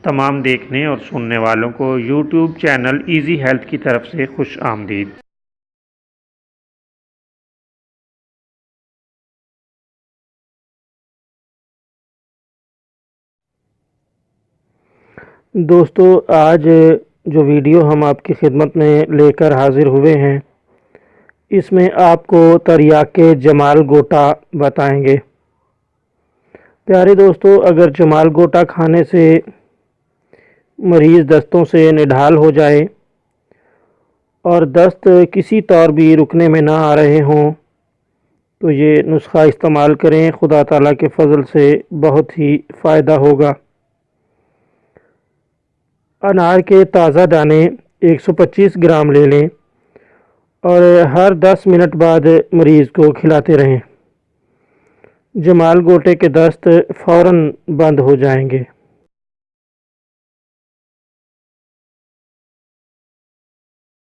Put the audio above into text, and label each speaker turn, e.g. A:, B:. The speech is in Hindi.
A: तमाम देखने और सुनने वालों को यूट्यूब चैनल इजी हेल्थ की तरफ से खुश आमदीद।
B: दोस्तों, आज जो वीडियो हम आपकी खिदमत में लेकर हाज़िर हुए हैं, इसमें आपको तरियाके जमाल गोटा बताएंगे। प्यारे दोस्तों, अगर जमाल गोटा खाने से मरीज़ दस्तों से निढाल हो जाए और दस्त किसी तौर भी रुकने में ना आ रहे हों, तो ये नुस्खा इस्तेमाल करें। खुदा ताला के फ़ज़ल से बहुत ही फ़ायदा होगा। अनार के ताज़ा दाने 125 ग्राम ले लें और हर 10 मिनट बाद मरीज़ को खिलाते रहें। जमाल गोटे के दस्त फ़ौरन बंद हो जाएंगे।